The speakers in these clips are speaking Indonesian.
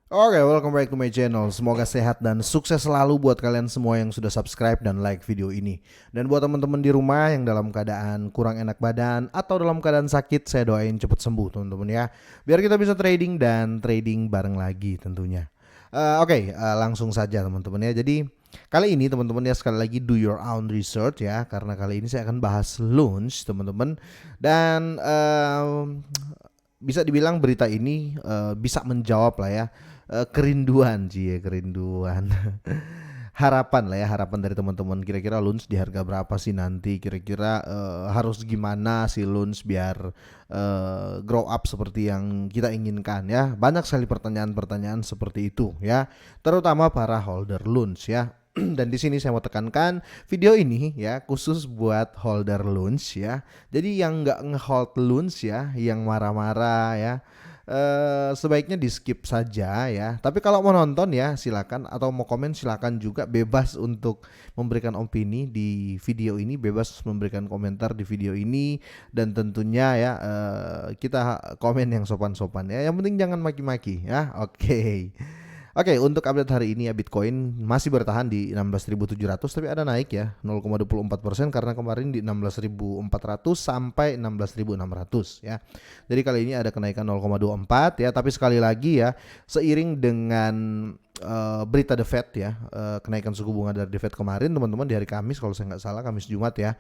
Oke, welcome back to my channel. Semoga sehat dan sukses selalu buat kalian semua yang sudah subscribe dan like video ini. Dan buat teman-teman di rumah yang dalam keadaan kurang enak badan atau dalam keadaan sakit, saya doain cepat sembuh teman-teman ya. Biar kita bisa trading dan trading bareng lagi tentunya. Langsung saja teman-teman ya. Jadi kali ini teman-teman ya, sekali lagi do your own research ya, karena kali ini saya akan bahas loans teman-teman. Dan bisa dibilang berita ini bisa menjawab lah ya, kerinduan kerinduan harapan lah ya, harapan dari teman-teman. Kira-kira Luns di harga berapa sih nanti, kira-kira harus gimana sih Luns biar grow up seperti yang kita inginkan ya. Banyak sekali pertanyaan-pertanyaan seperti itu ya, terutama para holder Luns ya. Dan di sini saya mau tekankan, video ini ya khusus buat holder loans ya. Jadi yang nggak ngehold loans ya, yang marah-marah ya, sebaiknya di skip saja ya. Tapi kalau mau nonton ya silakan, atau mau komen silakan juga, bebas untuk memberikan opini di video ini, bebas memberikan komentar di video ini. Dan tentunya ya kita komen yang sopan-sopan ya. Yang penting jangan maki-maki ya. Oke, untuk update hari ini ya, Bitcoin masih bertahan di 16.700, tapi ada naik ya 0,24% karena kemarin di 16.400 sampai 16.600 ya. Jadi kali ini ada kenaikan 0,24 ya, tapi sekali lagi ya, seiring dengan berita The Fed ya, kenaikan suku bunga dari The Fed kemarin teman-teman di hari Kamis, kalau saya nggak salah Kamis Jumat ya,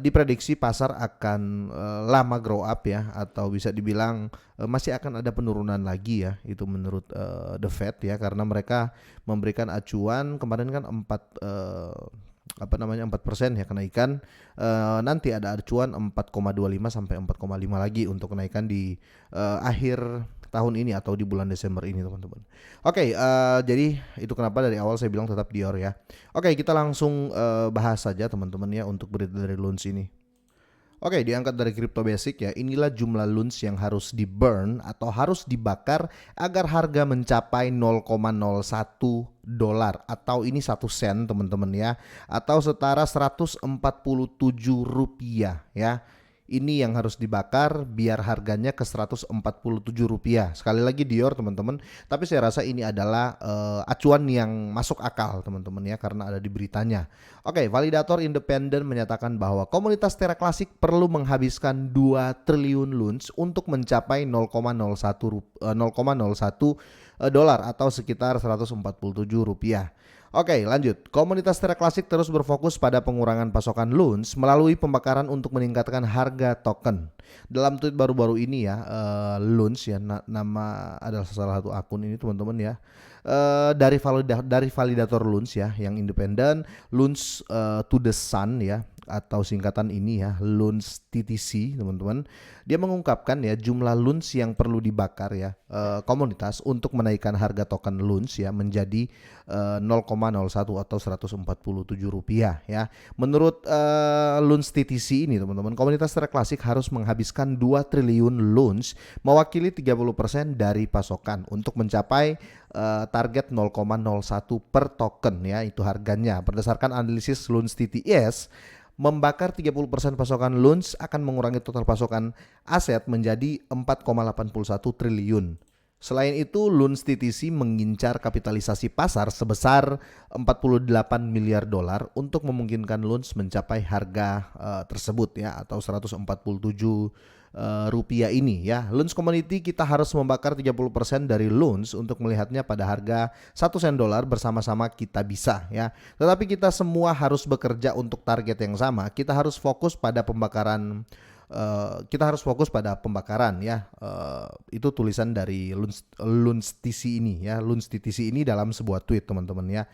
diprediksi pasar akan lama grow up ya, atau bisa dibilang masih akan ada penurunan lagi ya, itu menurut The Fed ya, karena mereka memberikan acuan kemarin kan 4% ya kenaikan. Nanti ada acuan 4,25 sampai 4,5 lagi untuk kenaikan di akhir tahun ini atau di bulan Desember ini teman-teman. Jadi itu kenapa dari awal saya bilang tetap Dior ya. Kita langsung bahas saja teman-teman ya untuk berita dari loans ini. Diangkat dari Crypto Basic ya. Inilah jumlah loans yang harus di burn atau harus dibakar agar harga mencapai 0,01 dolar, atau ini 1 sen teman-teman ya, atau setara 147 rupiah ya. Ini yang harus dibakar biar harganya ke 147 rupiah. Sekali lagi Dior teman-teman, tapi saya rasa ini adalah acuan yang masuk akal teman-teman ya, karena ada di beritanya. Validator independen menyatakan bahwa komunitas Terra Classic perlu menghabiskan 2 triliun loans untuk mencapai 0,01 dolar atau sekitar 147 rupiah. Lanjut. Komunitas Terra Classic terus berfokus pada pengurangan pasokan loans melalui pembakaran untuk meningkatkan harga token. Dalam tweet baru-baru ini ya, loans ya, nama adalah salah satu akun ini teman-teman ya. Dari validator loans ya yang independen, loans to the sun ya, atau singkatan ini ya, Loans TTC teman-teman. Dia mengungkapkan ya jumlah loans yang perlu dibakar ya, komunitas untuk menaikkan harga token loans ya menjadi 0,01 atau 147 rupiah ya. Menurut Loans TTC ini teman-teman, komunitas Terra Classic harus menghabiskan 2 triliun loans mewakili 30% dari pasokan untuk mencapai target 0,01 per token ya, itu harganya. Berdasarkan analisis Loans TTS, membakar 30% pasokan loans akan mengurangi total pasokan aset menjadi 4,81 triliun. Selain itu, Loans TTC mengincar kapitalisasi pasar sebesar 48 miliar dolar untuk memungkinkan loans mencapai harga tersebut ya, atau 147 rupiah ini ya. Loans community kita harus membakar 30% dari loans untuk melihatnya pada harga 1 sen dolar, bersama-sama kita bisa ya. Tetapi kita semua harus bekerja untuk target yang sama. Kita harus fokus pada pembakaran ya. Itu tulisan dari Loans TTC ini ya, Loans TTC ini dalam sebuah tweet teman-teman ya.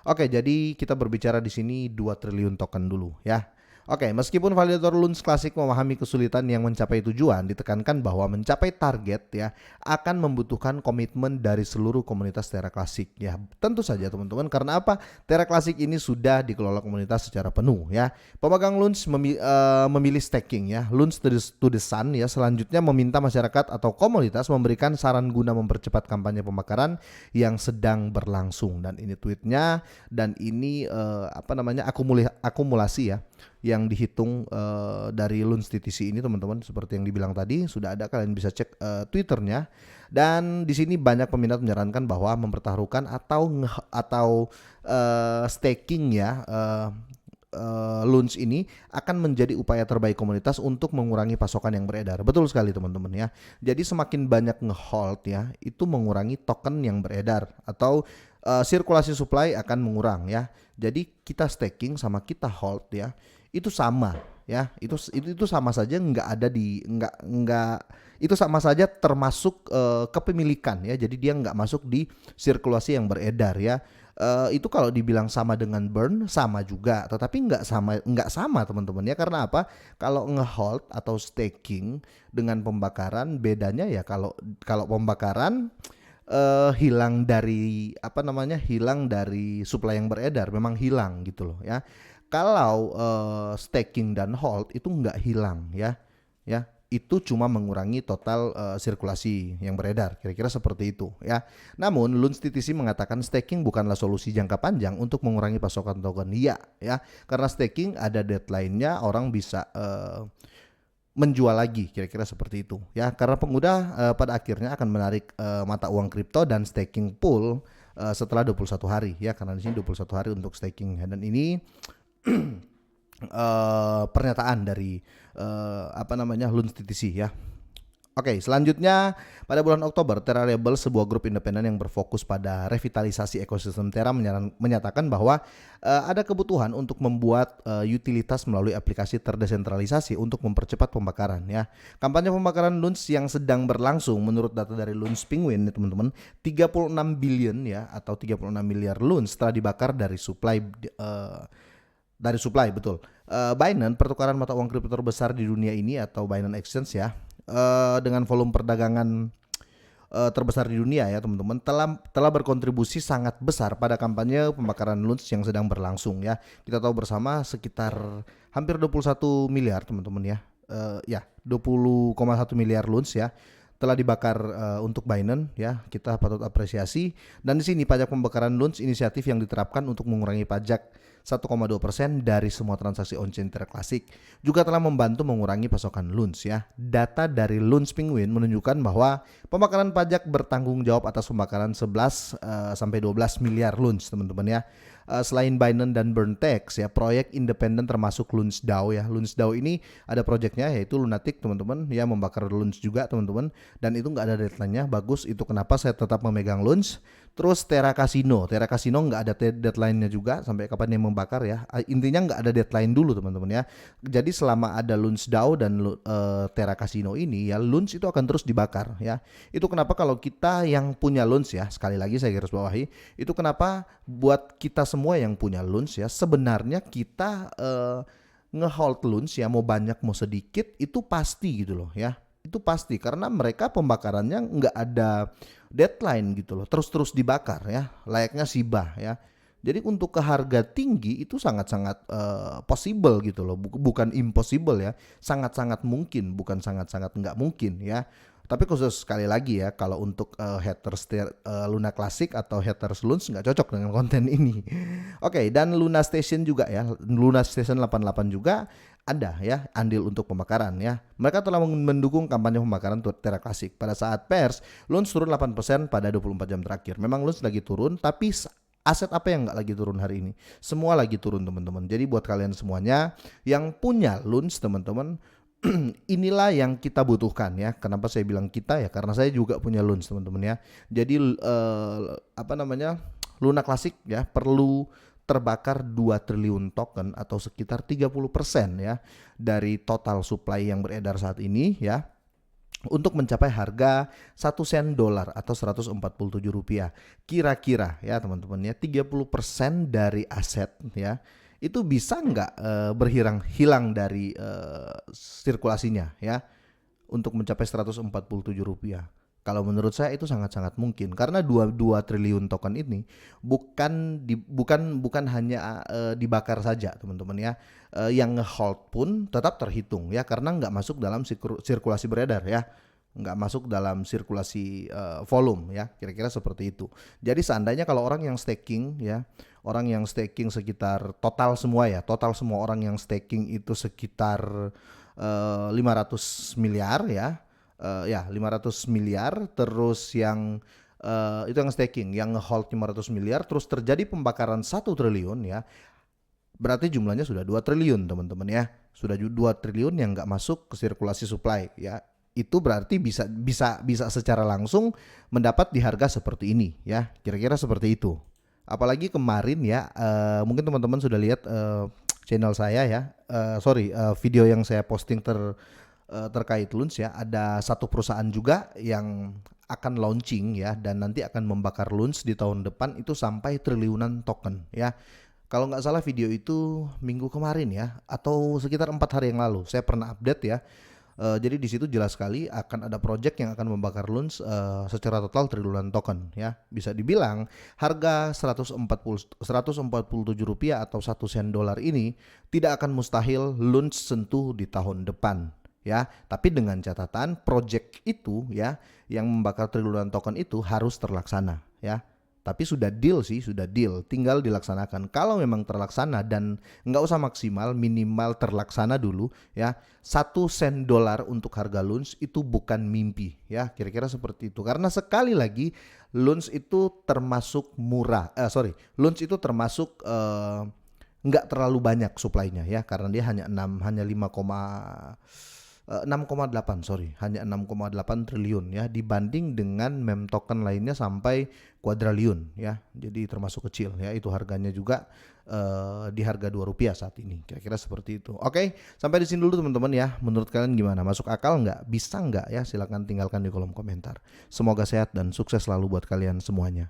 Jadi kita berbicara di sini 2 triliun token dulu ya. Meskipun validator Loans Classic memahami kesulitan yang mencapai tujuan, ditekankan bahwa mencapai target ya akan membutuhkan komitmen dari seluruh komunitas Terra Classic ya. Tentu saja teman-teman, karena apa? Terra Classic ini sudah dikelola komunitas secara penuh ya. Pemegang loans memilih staking ya, Loans to the sun ya. Selanjutnya meminta masyarakat atau komunitas memberikan saran guna mempercepat kampanye pembakaran yang sedang berlangsung. Dan ini tweetnya, dan ini akumulasi ya. yang dihitung dari Luns TTC ini teman-teman, seperti yang dibilang tadi sudah ada, kalian bisa cek Twitternya. Dan di sini banyak peminat menyarankan bahwa mempertaruhkan atau staking ya Luns ini akan menjadi upaya terbaik komunitas untuk mengurangi pasokan yang beredar. Betul sekali teman-teman ya. Jadi semakin banyak ngehold ya, itu mengurangi token yang beredar atau sirkulasi supply akan mengurang ya. Jadi kita staking sama kita hold ya, itu sama ya. Itu sama saja, nggak ada di nggak itu sama saja termasuk kepemilikan ya. Jadi dia nggak masuk di sirkulasi yang beredar ya. Itu kalau dibilang sama dengan burn, sama juga, tetapi nggak sama teman-teman ya. Karena apa? Kalau ngehold atau staking dengan pembakaran, bedanya ya kalau pembakaran hilang dari hilang dari supply yang beredar, memang hilang gitu loh ya. Kalau staking dan hold itu nggak hilang ya itu cuma mengurangi total sirkulasi yang beredar, kira-kira seperti itu ya. Namun Luns TTC mengatakan staking bukanlah solusi jangka panjang untuk mengurangi pasokan token. Iya ya, karena staking ada deadline-nya, orang bisa menjual lagi, kira-kira seperti itu ya. Karena pengguna pada akhirnya akan menarik mata uang kripto dan staking pool setelah 21 hari ya, karena di sini 21 hari untuk staking. Dan ini pernyataan dari Luns TTC ya. Oke, selanjutnya pada bulan Oktober, Terra Rebel, sebuah grup independen yang berfokus pada revitalisasi ekosistem Terra, menyatakan bahwa ada kebutuhan untuk membuat utilitas melalui aplikasi terdesentralisasi untuk mempercepat pembakaran ya. Kampanye pembakaran Luns yang sedang berlangsung menurut data dari Luns Penguin teman-teman, 36 billion ya atau 36 miliar Luns telah dibakar dari supply betul. Binance, pertukaran mata uang kripto terbesar di dunia ini atau Binance Exchange ya, dengan volume perdagangan terbesar di dunia ya teman-teman, telah berkontribusi sangat besar pada kampanye pembakaran Luns yang sedang berlangsung ya. Kita tahu bersama sekitar hampir 21 miliar teman-teman ya. 20,1 miliar Luns ya telah dibakar untuk Binance ya, kita patut apresiasi. Dan di sini pajak pembakaran Luns, inisiatif yang diterapkan untuk mengurangi pajak 1,2% dari semua transaksi on-chain Terra Classic, juga telah membantu mengurangi pasokan Luns ya. Data dari Luns Penguin menunjukkan bahwa pembakaran pajak bertanggung jawab atas pembakaran 11 sampai 12 miliar Luns teman-teman ya. Selain Binance dan Burntex ya, proyek independen termasuk Luns DAO ya. Luns DAO ini ada proyeknya yaitu Lunatic teman-teman ya, membakar Luns juga teman-teman, dan itu nggak ada deadline-nya. Bagus, itu kenapa saya tetap memegang Luns. Terus Terra Casino nggak ada deadline-nya juga sampai kapan yang membakar ya. Intinya nggak ada deadline dulu teman-teman ya. Jadi selama ada Luns DAO dan Terra Casino ini ya, Luns itu akan terus dibakar ya. Itu kenapa kalau kita yang punya Luns ya, sekali lagi saya garis bawahi, itu kenapa buat kita semua yang punya Luns ya, sebenarnya kita ngehold Luns ya, mau banyak mau sedikit itu pasti gitu loh ya. Itu pasti karena mereka pembakarannya nggak ada deadline gitu loh, terus dibakar ya, layaknya Shiba ya. Jadi untuk ke harga tinggi itu sangat-sangat possible gitu loh, bukan impossible ya, sangat-sangat mungkin, bukan sangat-sangat nggak mungkin ya. Tapi khusus sekali lagi ya, kalau untuk haters Luna Classic atau haters Luns nggak cocok dengan konten ini. Oke, dan Luna Station juga ya, Luna Station 88 juga ada ya andil untuk pembakaran ya. Mereka telah mendukung kampanye pembakaran Terra Classic. Pada saat pers, Luns turun 8% pada 24 jam terakhir. Memang Luns lagi turun, tapi aset apa yang nggak lagi turun hari ini? Semua lagi turun teman-teman. Jadi buat kalian semuanya yang punya Luns teman-teman, inilah yang kita butuhkan ya. Kenapa saya bilang kita ya? Karena saya juga punya Luns teman-teman ya. Jadi Luna Classic ya perlu terbakar 2 triliun token atau sekitar 30% ya dari total supply yang beredar saat ini ya, untuk mencapai harga 1 sen dolar atau 147 rupiah. Kira-kira ya teman-teman ya, 30% dari aset ya itu bisa nggak hilang dari sirkulasinya ya untuk mencapai 147 rupiah. Kalau menurut saya itu sangat-sangat mungkin karena 2 triliun token ini bukan hanya dibakar saja teman-teman ya, yang ngehold pun tetap terhitung ya karena nggak masuk dalam sirkulasi beredar ya. nggak masuk dalam sirkulasi volume ya, kira-kira seperti itu. Jadi seandainya kalau orang yang staking ya, orang yang staking sekitar total semua ya, total semua orang yang staking itu sekitar 500 miliar ya, ya 500 miliar, terus yang itu yang staking, yang hold 500 miliar, terus terjadi pembakaran 1 triliun ya, berarti jumlahnya sudah 2 triliun teman-teman ya. Sudah 2 triliun yang nggak masuk ke sirkulasi supply ya. Itu berarti bisa secara langsung mendapat di harga seperti ini ya. Kira-kira seperti itu. Apalagi kemarin ya, mungkin teman-teman sudah lihat channel saya ya. Video yang saya posting terkait Luns ya. Ada satu perusahaan juga yang akan launching ya, dan nanti akan membakar Luns di tahun depan itu sampai triliunan token ya. Kalau nggak salah video itu minggu kemarin ya, atau sekitar 4 hari yang lalu, saya pernah update ya. Jadi di situ jelas sekali akan ada project yang akan membakar Luns secara total triliunan token ya. Bisa dibilang harga 147 rupiah atau 1 sen dolar ini tidak akan mustahil Luns sentuh di tahun depan ya. Tapi dengan catatan project itu ya, yang membakar triliunan token itu harus terlaksana ya. Tapi sudah deal sih, sudah deal, tinggal dilaksanakan. Kalau memang terlaksana dan nggak usah maksimal, minimal terlaksana dulu ya. 1 sen dolar untuk harga Luns itu bukan mimpi ya, kira-kira seperti itu. Karena sekali lagi Luns itu termasuk murah, Luns itu termasuk nggak terlalu banyak supply-nya ya, karena dia hanya 6,8 triliun ya, dibanding dengan meme token lainnya sampai kuadriliun ya. Jadi termasuk kecil ya, itu harganya juga di harga 2 rupiah saat ini, kira-kira seperti itu. Oke, sampai di sini dulu teman-teman ya. Menurut kalian gimana? Masuk akal nggak? Bisa nggak ya? Silahkan tinggalkan di kolom komentar. Semoga sehat dan sukses selalu buat kalian semuanya.